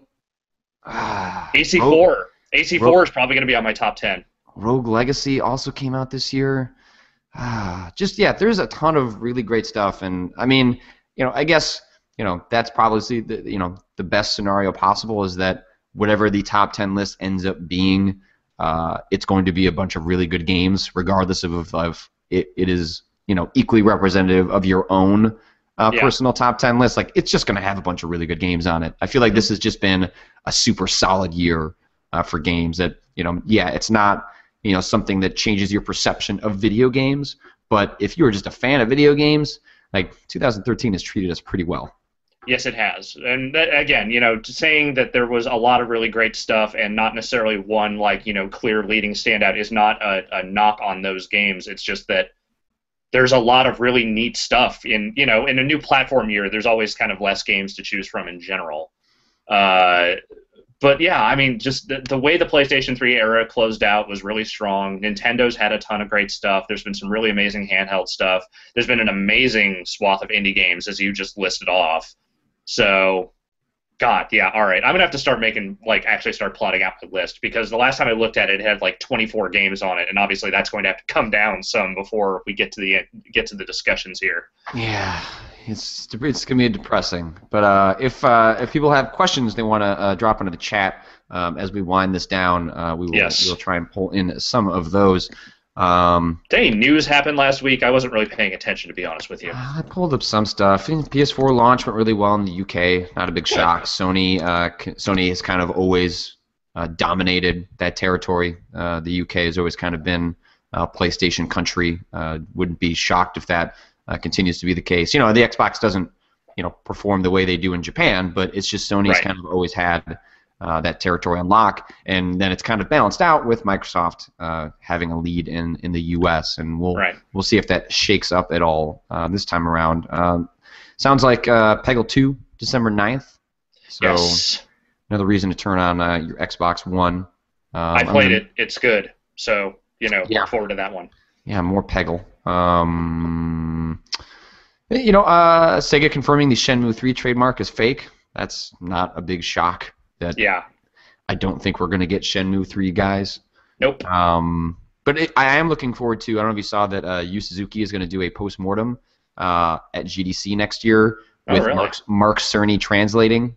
AC4. AC4 is probably going to be on my top 10. Rogue Legacy also came out this year. There's a ton of really great stuff, and I mean, I guess that's probably the best scenario possible is that whatever the top 10 list ends up being, it's going to be a bunch of really good games, regardless of it is equally representative of your own personal top 10 list. Like it's just going to have a bunch of really good games on it. I feel like this has just been a super solid year. For games that, it's not, something that changes your perception of video games, but if you were just a fan of video games, like 2013 has treated us pretty well. Yes, it has. And that, again, saying that there was a lot of really great stuff and not necessarily one, like, clear leading standout is not a knock on those games. It's just that there's a lot of really neat stuff in a new platform year. There's always kind of less games to choose from in general. But yeah, I mean, just the way the PlayStation 3 era closed out was really strong. Nintendo's had a ton of great stuff. There's been some really amazing handheld stuff. There's been an amazing swath of indie games, as you just listed off. So, God, yeah, all right. I'm going to have to start actually start plotting out my list, because the last time I looked at it, it had like 24 games on it, and obviously that's going to have to come down some before we get to the discussions here. Yeah. It's gonna be depressing, but if people have questions they want to drop into the chat as we wind this down, we'll try and pull in some of those. Any news happened last week? I wasn't really paying attention, to be honest with you. I pulled up some stuff. PS4 launch went really well in the UK. Not a big shock. Sony has kind of always dominated that territory. The UK has always kind of been PlayStation country. Wouldn't be shocked if that continues to be the case. The Xbox doesn't, perform the way they do in Japan, but it's just Sony's kind of always had that territory on lock, and then it's kind of balanced out with Microsoft having a lead in the U.S. and we'll see if that shakes up at all this time around. Sounds like Peggle 2, December 9th. So yes. Another reason to turn on your Xbox One. I played it. It's good. So look forward to that one. Yeah, more Peggle. Sega confirming the Shenmue 3 trademark is fake. That's not a big shock. I don't think we're going to get Shenmue 3, guys. Nope. But I am looking forward to. I don't know if you saw that Yu Suzuki is going to do a postmortem at GDC next year with really? Mark Cerny translating,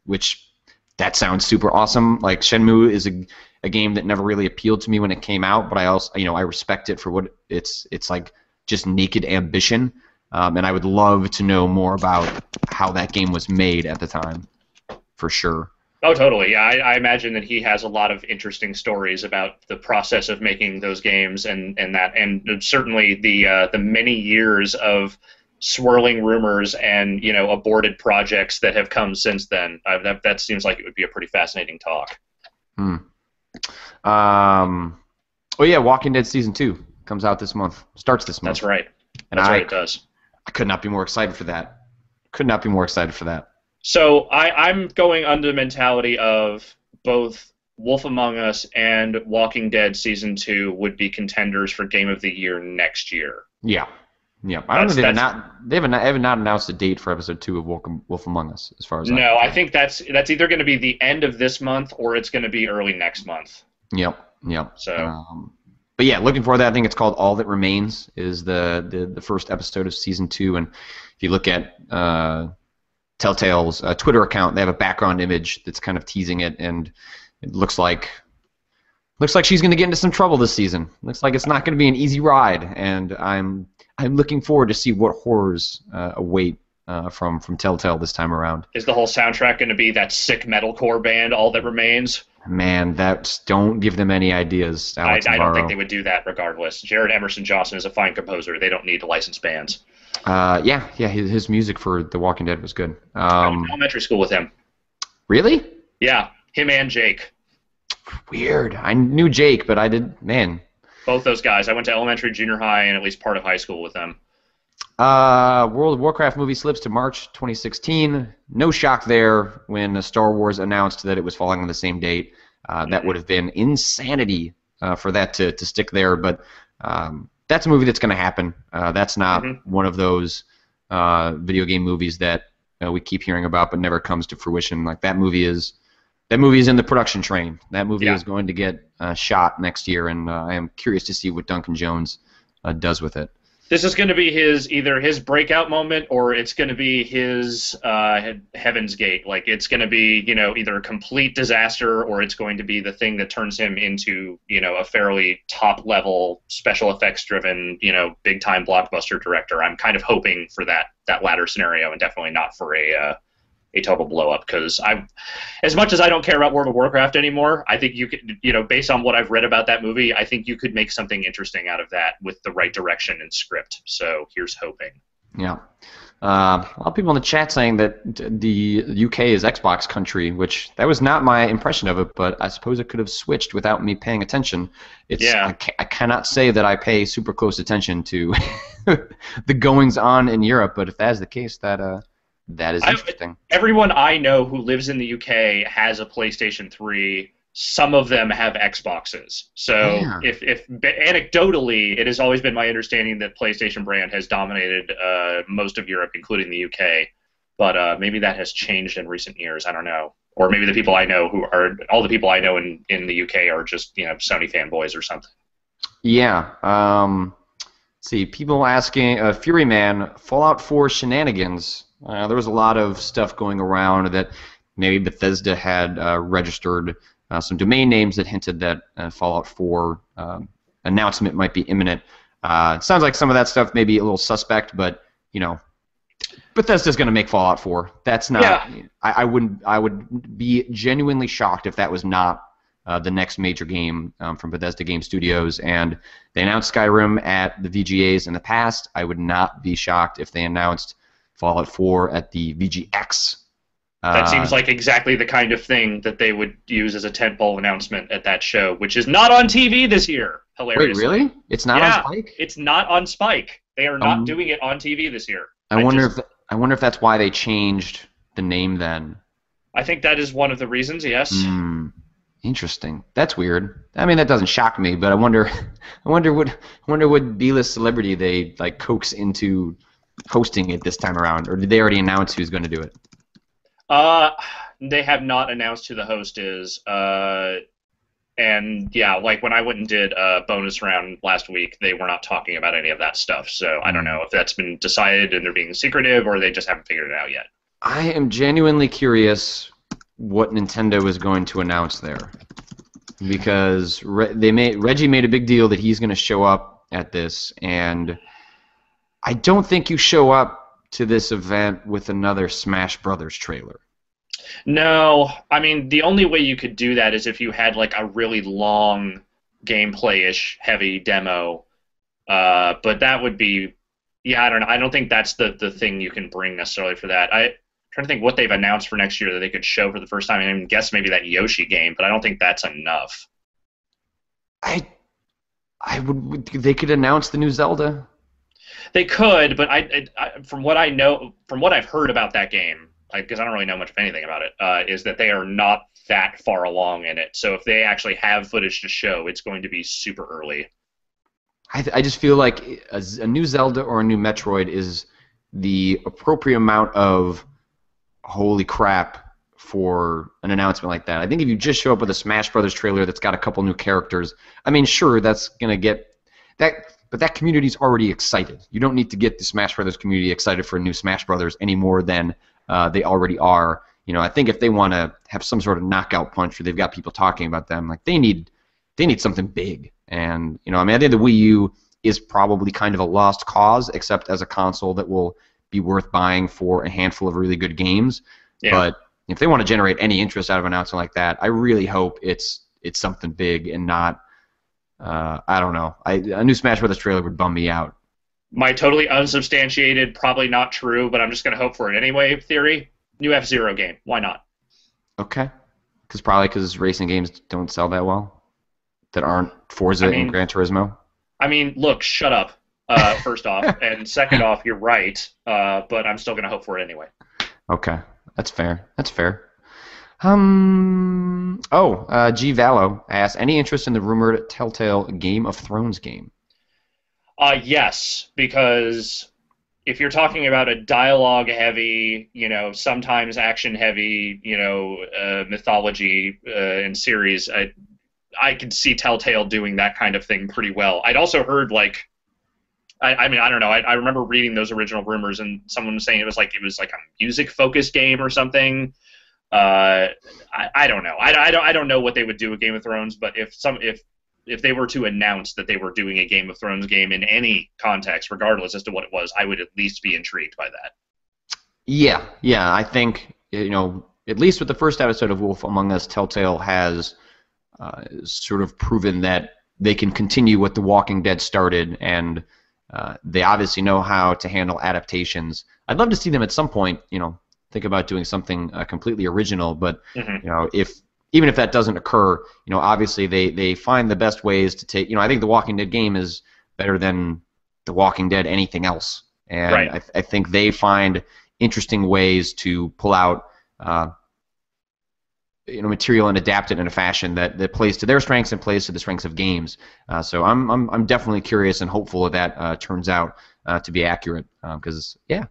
which that sounds super awesome. Like Shenmue is a game that never really appealed to me when it came out, but I also I respect it for what it's like, just naked ambition, and I would love to know more about how that game was made at the time, for sure. Oh, totally. Yeah, I imagine that he has a lot of interesting stories about the process of making those games, and certainly the many years of swirling rumors and aborted projects that have come since then. That seems like it would be a pretty fascinating talk. Oh yeah, Walking Dead Season 2 comes out this month. Starts this month. That's right. And right, it does. I could not be more excited for that. Could not be more excited for that. So I'm going under the mentality of both Wolf Among Us and Walking Dead Season 2 would be contenders for Game of the Year next year. Yeah. I don't know. They have not announced a date for Episode 2 of Wolf Among Us, as far as No, I think that's either going to be the end of this month or it's going to be early next month. Yep. So. But yeah, looking for that. I think it's called All That Remains is the first episode of Season 2, and if you look at Telltale's Twitter account, they have a background image that's kind of teasing it, and it looks like she's going to get into some trouble this season. Looks like it's not going to be an easy ride, and I'm looking forward to see what horrors await from Telltale this time around. Is the whole soundtrack going to be that sick metalcore band, All That Remains? Man, don't give them any ideas, Alex. I don't think they would do that regardless. Jared Emerson Johnson is a fine composer. They don't need to license bands. Yeah, his music for The Walking Dead was good. I went to elementary school with him. Really? Yeah, him and Jake. Weird. I knew Jake, but I did, man. Both those guys. I went to elementary, junior high, and at least part of high school with them. World of Warcraft movie slips to March 2016. No shock there when Star Wars announced that it was falling on the same date. That would have been insanity for that to stick there, but that's a movie that's going to happen. That's not one of those video game movies that we keep hearing about but never comes to fruition. Like that movie is in the production train. That movie is going to get shot next year, and I am curious to see what Duncan Jones does with it. This is going to be either his breakout moment or it's going to be his Heaven's Gate. Like it's going to be either a complete disaster or it's going to be the thing that turns him into a fairly top level special effects driven big time blockbuster director. I'm kind of hoping for that latter scenario and definitely not for a total blow up, because as much as I don't care about World of Warcraft anymore, I think you could, based on what I've read about that movie, I think you could make something interesting out of that with the right direction and script. So here's hoping. Yeah. A lot of people in the chat saying that the UK is Xbox country, which that was not my impression of it, but I suppose it could have switched without me paying attention. I cannot say that I pay super close attention to the goings on in Europe, but if that is the case, that is interesting. Everyone I know who lives in the UK has a PlayStation 3. Some of them have Xboxes. So if anecdotally, it has always been my understanding that PlayStation brand has dominated most of Europe, including the UK. But maybe that has changed in recent years. I don't know. Or maybe the people I know all the people I know in the UK are just Sony fanboys or something. Yeah. See, people asking Fury Man, Fallout 4 shenanigans. There was a lot of stuff going around that maybe Bethesda had registered some domain names that hinted that Fallout 4 announcement might be imminent. It sounds like some of that stuff may be a little suspect, but Bethesda's going to make Fallout 4. That's not. Yeah. I would be genuinely shocked if that was not the next major game from Bethesda Game Studios. And they announced Skyrim at the VGAs in the past. I would not be shocked if they announced Fallout 4 at the VGX. That seems like exactly the kind of thing that they would use as a tentpole announcement at that show, which is not on TV this year. Hilariously. Wait, really? It's not on Spike? It's not on Spike. They are not doing it on TV this year. I wonder if that's why they changed the name then. I think that is one of the reasons. Yes. Interesting. That's weird. I mean, that doesn't shock me, but I wonder what B-list celebrity they coax into hosting it this time around, or did they already announce who's going to do it? not announced who the host is. And yeah, like when I went and did a bonus round last week, they were not talking about any of that stuff. So I don't know if that's been decided and they're being secretive or they just haven't figured it out yet. I am genuinely curious what Nintendo is going to announce there, because Reggie made a big deal that he's going to show up at this, and I don't think you show up to this event with another Smash Brothers trailer. No, I mean, the only way you could do that is if you had like a really long gameplay-ish heavy demo. But that would be, yeah, I don't know. I don't think that's the thing you can bring necessarily for that. I'm trying to think what they've announced for next year that they could show for the first time. I mean, guess maybe that Yoshi game, but I don't think that's enough. They could announce the new Zelda. They could, but from what I know, from what I've heard about that game, because I don't really know much of anything about it, is that they are not that far along in it. So if they actually have footage to show, it's going to be super early. I just feel like a new Zelda or a new Metroid is the appropriate amount of holy crap for an announcement like that. I think if you just show up with a Smash Brothers trailer that's got a couple new characters, I mean, sure, that's going to get that, but that community's already excited. You don't need to get the Smash Brothers community excited for a new Smash Brothers any more than they already are. You know, I think if they want to have some sort of knockout punch, or they've got people talking about them, like they need something big. And you know, I mean, I think the Wii U is probably kind of a lost cause, except as a console that will be worth buying for a handful of really good games. Yeah. But if they want to generate any interest out of an announcement like that, I really hope it's something big and not, I don't know. A new Smash Bros. Trailer would bum me out. My totally unsubstantiated, probably not true, but I'm just going to hope for it anyway theory. New F-Zero game. Why not? Okay. Because racing games don't sell that well? That aren't Forza and Gran Turismo? I mean, look, shut up, first off. And second off, you're right, but I'm still going to hope for it anyway. Okay. That's fair. G. Vallo asks, any interest in the rumored Telltale Game of Thrones game? Yes, because if you're talking about a dialogue-heavy, you know, sometimes action-heavy, you know, mythology and series, I could see Telltale doing that kind of thing pretty well. I'd also heard, like, I mean, I don't know. I remember reading those original rumors, and someone was saying it was like a music-focused game or something. I don't know. I don't know what they would do with Game of Thrones, but if they were to announce that they were doing a Game of Thrones game in any context, regardless as to what it was, I would at least be intrigued by that. Yeah. I think, you know, at least with the first episode of Wolf Among Us, Telltale has sort of proven that they can continue what The Walking Dead started, and they obviously know how to handle adaptations. I'd love to see them at some point, you know, think about doing something completely original, but you know, even if that doesn't occur, you know, obviously they find the best ways to take. You know, I think the Walking Dead game is better than the Walking Dead anything else, and right. I think they find interesting ways to pull out, you know, material and adapt it in a fashion that plays to their strengths and plays to the strengths of games. So I'm definitely curious and hopeful that turns out to be accurate, because yeah.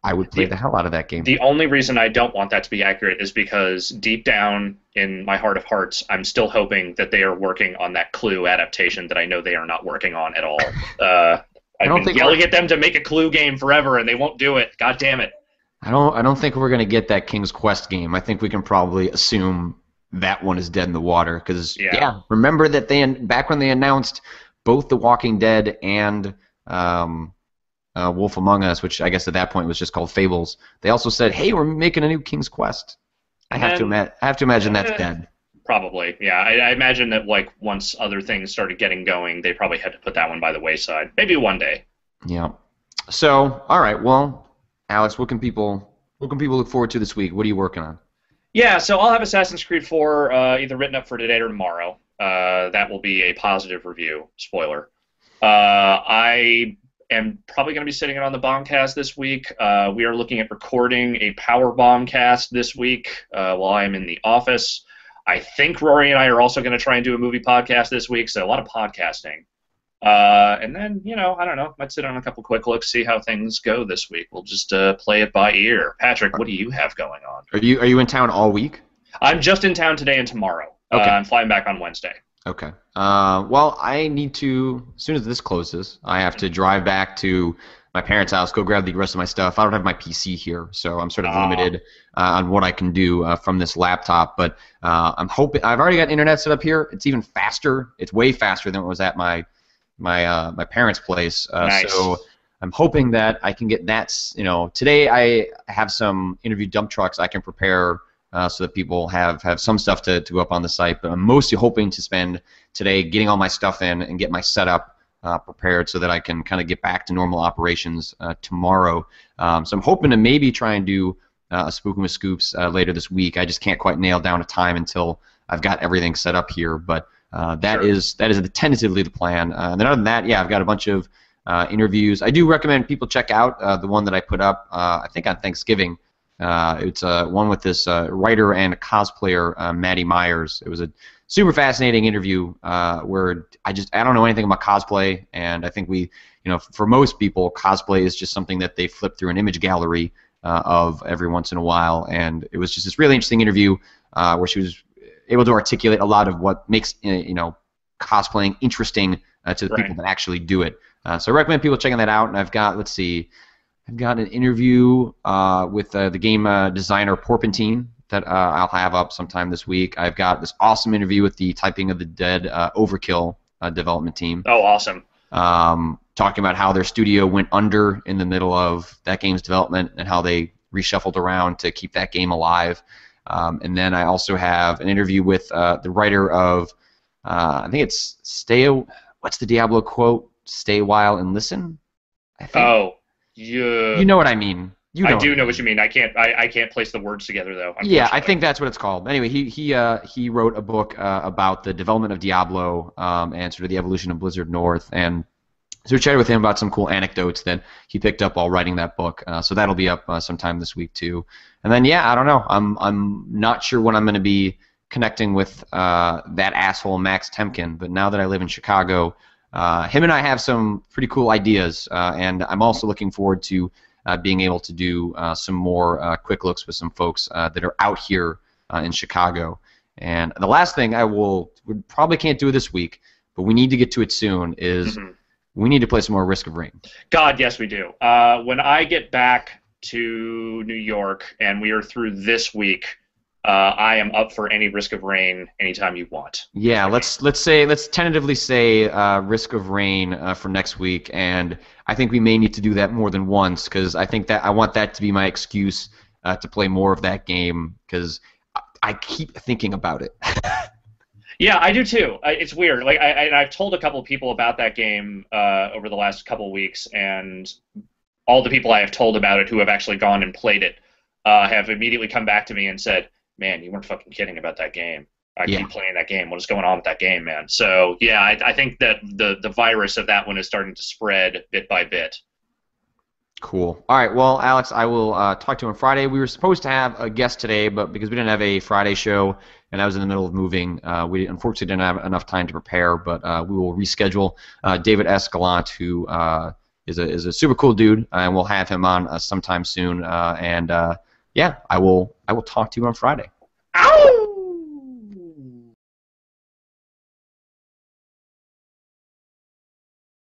I would play the hell out of that game. The only reason I don't want that to be accurate is because deep down in my heart of hearts, I'm still hoping that they are working on that Clue adaptation that I know they are not working on at all. I've been yelling at them to make a Clue game forever, and they won't do it. God damn it. I don't think we're going to get that King's Quest game. I think we can probably assume that one is dead in the water. Because, yeah, remember that back when they announced both The Walking Dead and Wolf Among Us, which I guess at that point was just called Fables, they also said, hey, we're making a new King's Quest. I have to imagine that's dead. Probably, yeah. I imagine that like once other things started getting going, they probably had to put that one by the wayside. Maybe one day. Yeah. So, all right. Well, Alex, what can people look forward to this week? What are you working on? Yeah, so I'll have Assassin's Creed 4 either written up for today or tomorrow. That will be a positive review. Spoiler. I am probably going to be sitting in on the Bombcast this week. We are looking at recording a Power Bombcast this week while I am in the office. I think Rory and I are also going to try and do a movie podcast this week, so a lot of podcasting. And then, I don't know, might sit on a couple quick looks, see how things go this week. We'll just play it by ear. Patrick, what do you have going on? Are you in town all week? I'm just in town today and tomorrow. Okay. I'm flying back on Wednesday. Okay. Well, I need to, as soon as this closes, I have to drive back to my parents' house, go grab the rest of my stuff. I don't have my PC here, so I'm sort of limited on what I can do from this laptop. But I'm hoping, I've already got internet set up here. It's even faster. It's way faster than it was at my parents' place. Nice. So I'm hoping that I can get that. Today I have some interview dump trucks I can prepare so that people have some stuff to go up on the site. But I'm mostly hoping to spend today getting all my stuff in and get my setup prepared so that I can kind of get back to normal operations tomorrow. So I'm hoping to maybe try and do a Spookin' with Scoops later this week. I just can't quite nail down a time until I've got everything set up here. But that is tentatively the plan. And then other than that, yeah, I've got a bunch of interviews. I do recommend people check out the one that I put up, I think on Thanksgiving. It's one with this writer and cosplayer, Maddie Myers. It was a super fascinating interview where I don't know anything about cosplay, and I think for most people, cosplay is just something that they flip through an image gallery of every once in a while, and it was just this really interesting interview where she was able to articulate a lot of what makes cosplaying interesting to the people that actually do it. So I recommend people checking that out, and I've got an interview with the game designer Porpentine that I'll have up sometime this week. I've got this awesome interview with the Typing of the Dead Overkill development team. Oh, awesome. Talking about how their studio went under in the middle of that game's development and how they reshuffled around to keep that game alive. And then I also have an interview with the writer of, I think it's what's the Diablo quote? Stay a while and listen? I think. Oh. Yeah. You know what I mean. I do know what you mean. I can't place the words together though. Yeah, I think that's what it's called. Anyway, he wrote a book about the development of Diablo and sort of the evolution of Blizzard North, and so we chatted with him about some cool anecdotes that he picked up while writing that book. So that'll be up sometime this week too. And then I don't know. I'm not sure when I'm going to be connecting with that asshole Max Temkin, but now that I live in Chicago, him and I have some pretty cool ideas, and I'm also looking forward to being able to do some more quick looks with some folks that are out here in Chicago. And the last thing we probably can't do it this week, but we need to get to it soon, is we need to play some more Risk of Rain. God, yes, we do. When I get back to New York and we are through this week, I am up for any Risk of Rain anytime you want. Yeah, let's tentatively say Risk of Rain for next week, and I think we may need to do that more than once, because I think that I want that to be my excuse to play more of that game, because I keep thinking about it. Yeah, I do too. It's weird. Like I've told a couple of people about that game over the last couple of weeks, and all the people I have told about it who have actually gone and played it have immediately come back to me and said, "Man, you weren't fucking kidding about that game. I keep playing that game. What is going on with that game, man?" So yeah, I think that the virus of that one is starting to spread bit by bit. Cool. All right. Well, Alex, I will talk to you on Friday. We were supposed to have a guest today, but because we didn't have a Friday show and I was in the middle of moving, we unfortunately didn't have enough time to prepare. But we will reschedule David S. Gallant, who is a super cool dude, and we'll have him on sometime soon. Yeah, I will talk to you on Friday.